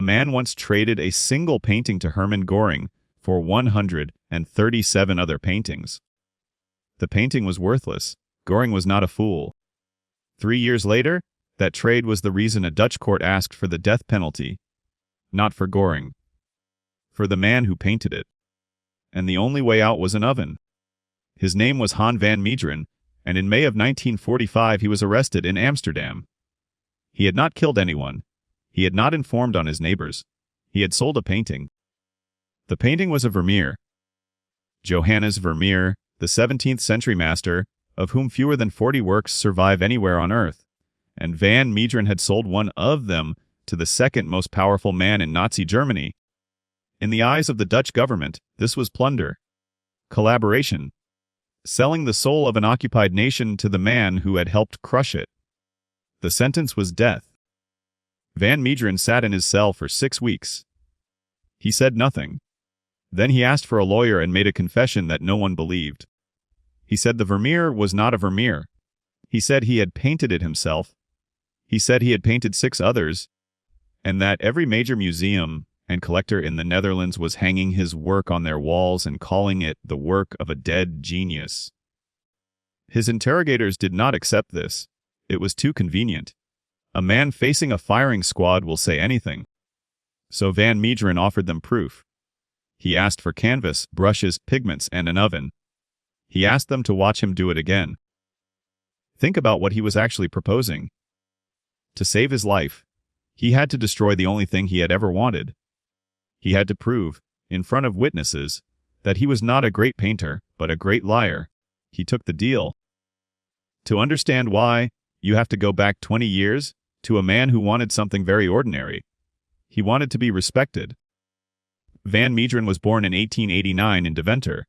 man once traded a single painting to Hermann Goering for 137 other paintings. The painting was worthless. Goering was not a fool. 3 years later, that trade was the reason a Dutch court asked for the death penalty. Not for Goering. For the man who painted it. And the only way out was an oven. His name was Han van Meegeren, and in May of 1945 he was arrested in Amsterdam. He had not killed anyone. He had not informed on his neighbors. He had sold a painting. The painting was a Vermeer. Johannes Vermeer, the 17th century master, of whom fewer than 40 works survive anywhere on earth, and van Meegeren had sold one of them to the second most powerful man in Nazi Germany. In the eyes of the Dutch government, this was plunder. Collaboration. Selling the soul of an occupied nation to the man who had helped crush it. The sentence was death. Van Meegeren sat in his cell for 6 weeks. He said nothing. Then he asked for a lawyer and made a confession that no one believed. He said the Vermeer was not a Vermeer. He said he had painted it himself. He said he had painted 6 others, and that every major museum and collector in the Netherlands was hanging his work on their walls and calling it the work of a dead genius. His interrogators did not accept this. It was too convenient. A man facing a firing squad will say anything. So van Meegeren offered them proof. He asked for canvas, brushes, pigments, and an oven. He asked them to watch him do it again. Think about what he was actually proposing. To save his life, he had to destroy the only thing he had ever wanted. He had to prove, in front of witnesses, that he was not a great painter, but a great liar. He took the deal. To understand why, you have to go back 20 years to a man who wanted something very ordinary. He wanted to be respected. Van Meegeren was born in 1889 in Deventer.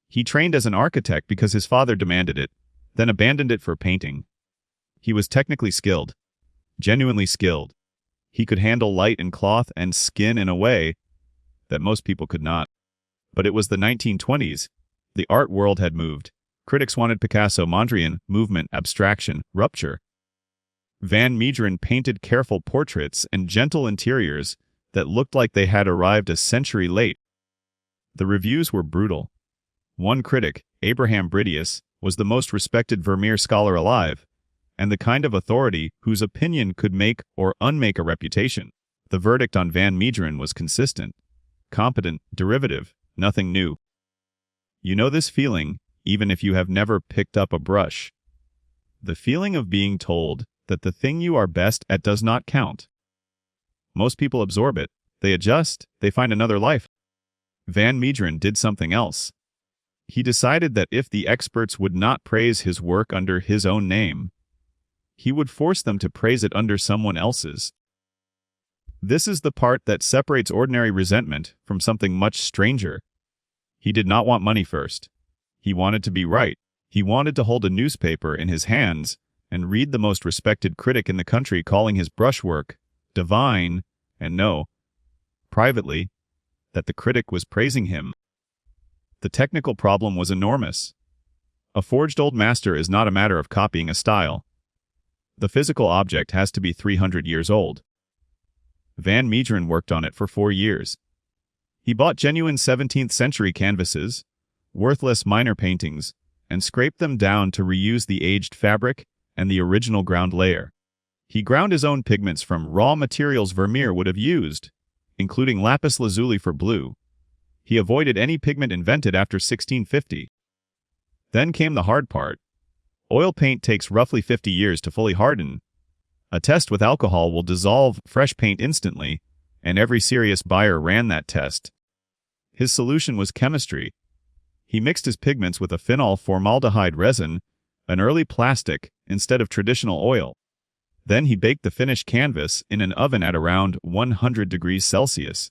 He trained as an architect because his father demanded it, then abandoned it for painting. He was technically skilled, genuinely skilled. He could handle light and cloth and skin in a way that most people could not. But it was the 1920s. The art world had moved. Critics wanted Picasso, Mondrian, movement, abstraction, rupture. Van Meegeren painted careful portraits and gentle interiors that looked like they had arrived a century late. The reviews were brutal. One critic, Abraham Bridius, was the most respected Vermeer scholar alive, and the kind of authority whose opinion could make or unmake a reputation. The verdict on Van Meegeren was consistent, competent, derivative, nothing new. You know this feeling, even if you have never picked up a brush. The feeling of being told that the thing you are best at does not count. Most people absorb it, they adjust, they find another life. Van Meegeren did something else. He decided that if the experts would not praise his work under his own name, he would force them to praise it under someone else's. This is the part that separates ordinary resentment from something much stranger. He did not want money first. He wanted to be right. He wanted to hold a newspaper in his hands and read the most respected critic in the country calling his brushwork divine, and know, privately, that the critic was praising him. The technical problem was enormous. A forged old master is not a matter of copying a style. The physical object has to be 300 years old. Van Meegeren worked on it for 4 years. He bought genuine 17th century canvases, worthless minor paintings, and scraped them down to reuse the aged fabric and the original ground layer. He ground his own pigments from raw materials Vermeer would have used, including lapis lazuli for blue. He avoided any pigment invented after 1650. Then came the hard part. Oil paint takes roughly 50 years to fully harden. A test with alcohol will dissolve fresh paint instantly, and every serious buyer ran that test. His solution was chemistry. He mixed his pigments with a phenol formaldehyde resin, an early plastic, instead of traditional oil. Then he baked the finished canvas in an oven at around 100 degrees Celsius.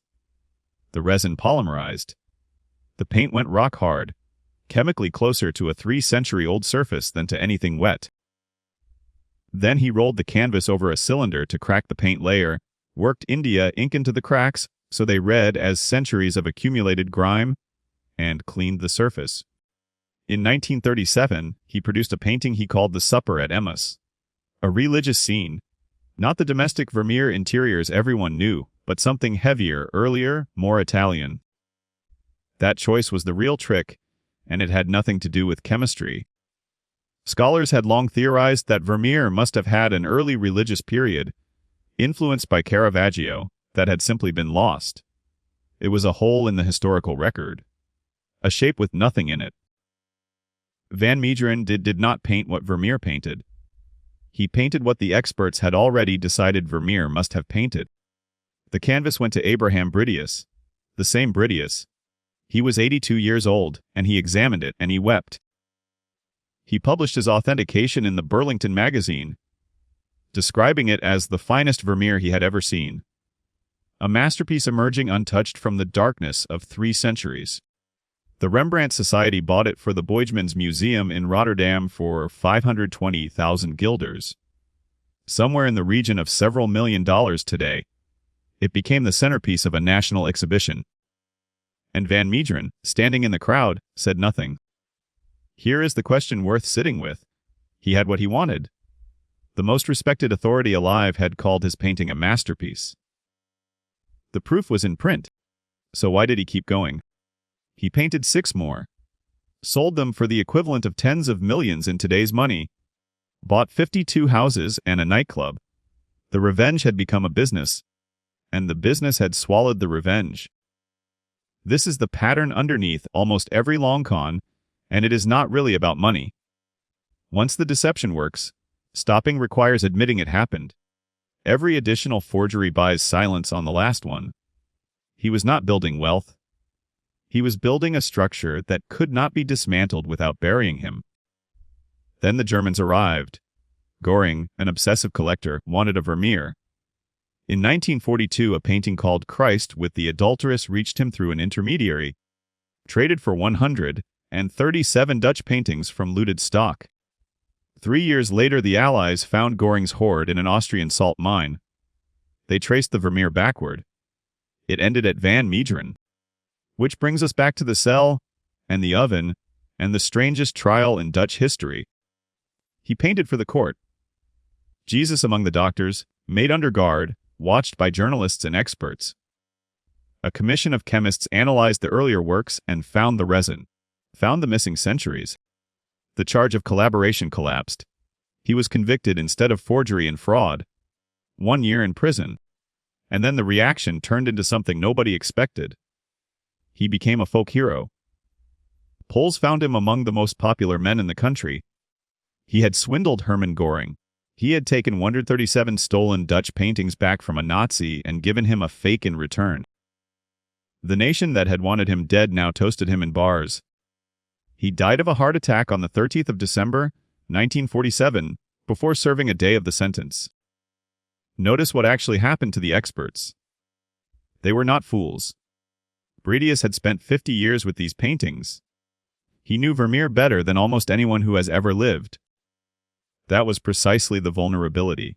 The resin polymerized. The paint went rock hard, chemically closer to a 3-century-old surface than to anything wet. Then he rolled the canvas over a cylinder to crack the paint layer, worked India ink into the cracks so they read as centuries of accumulated grime, and cleaned the surface. In 1937, he produced a painting he called The Supper at Emmaus. A religious scene. Not the domestic Vermeer interiors everyone knew, but something heavier, earlier, more Italian. That choice was the real trick, and it had nothing to do with chemistry. Scholars had long theorized that Vermeer must have had an early religious period, influenced by Caravaggio, that had simply been lost. It was a hole in the historical record, a shape with nothing in it. Van Meegeren did not paint what Vermeer painted. He painted what the experts had already decided Vermeer must have painted. The canvas went to Abraham Britius, the same Britius. He was 82 years old, and he examined it, and he wept. He published his authentication in the Burlington magazine, describing it as the finest Vermeer he had ever seen. A masterpiece emerging untouched from the darkness of 3 centuries. The Rembrandt Society bought it for the Boijmans Museum in Rotterdam for 520,000 guilders. Somewhere in the region of several $1 million today. It became the centerpiece of a national exhibition. And Van Meegeren, standing in the crowd, said nothing. Here is the question worth sitting with. He had what he wanted. The most respected authority alive had called his painting a masterpiece. The proof was in print. So why did he keep going? He painted 6 more. Sold them for the equivalent of tens of millions in today's money. Bought 52 houses and a nightclub. The revenge had become a business. And the business had swallowed the revenge. This is the pattern underneath almost every long con, and it is not really about money. Once the deception works, stopping requires admitting it happened. Every additional forgery buys silence on the last one. He was not building wealth. He was building a structure that could not be dismantled without burying him. Then the Germans arrived. Goering, an obsessive collector, wanted a Vermeer. In 1942, a painting called Christ with the Adulteress reached him through an intermediary, traded for 137 Dutch paintings from looted stock. 3 years later, the Allies found Goring's hoard in an Austrian salt mine. They traced the Vermeer backward. It ended at Van Meegeren. Which brings us back to the cell, and the oven, and the strangest trial in Dutch history. He painted for the court. Jesus among the doctors, made under guard, watched by journalists and experts. A commission of chemists analyzed the earlier works and found the resin, found the missing centuries. The charge of collaboration collapsed. He was convicted instead of forgery and fraud. 1 year in prison. And then the reaction turned into something nobody expected. He became a folk hero. Poles found him among the most popular men in the country. He had swindled Hermann Goering. He had taken 137 stolen Dutch paintings back from a Nazi and given him a fake in return. The nation that had wanted him dead now toasted him in bars. He died of a heart attack on the 30th of December, 1947, before serving a day of the sentence. Notice what actually happened to the experts. They were not fools. Britius had spent 50 years with these paintings. He knew Vermeer better than almost anyone who has ever lived. That was precisely the vulnerability.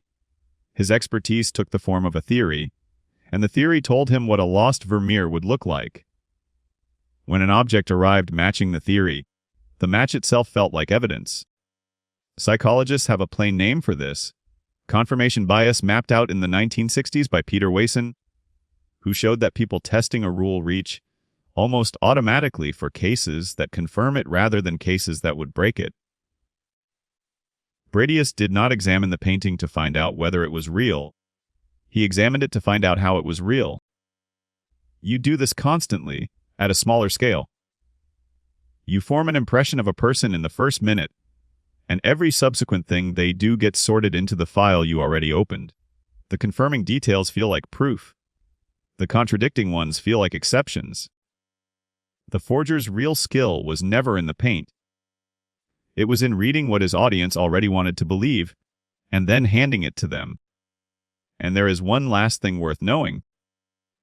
His expertise took the form of a theory, and the theory told him what a lost Vermeer would look like. When an object arrived matching the theory, the match itself felt like evidence. Psychologists have a plain name for this: confirmation bias, mapped out in the 1960s by Peter Wason, who showed that people testing a rule reach almost automatically for cases that confirm it rather than cases that would break it. Britius did not examine the painting to find out whether it was real. He examined it to find out how it was real. You do this constantly, at a smaller scale. You form an impression of a person in the first minute, and every subsequent thing they do gets sorted into the file you already opened. The confirming details feel like proof. The contradicting ones feel like exceptions. The forger's real skill was never in the paint. It was in reading what his audience already wanted to believe, and then handing it to them. And there is one last thing worth knowing.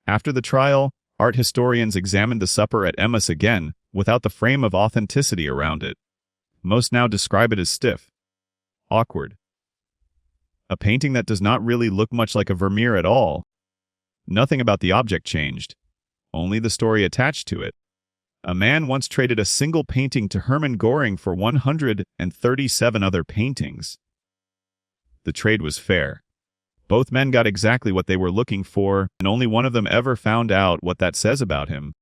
After the trial, art historians examined the supper at Emmaus again, without the frame of authenticity around it. Most now describe it as stiff, awkward. A painting that does not really look much like a Vermeer at all. Nothing about the object changed, only the story attached to it. A man once traded a single painting to Hermann Goering for 137 other paintings. The trade was fair. Both men got exactly what they were looking for, and only one of them ever found out what that says about him.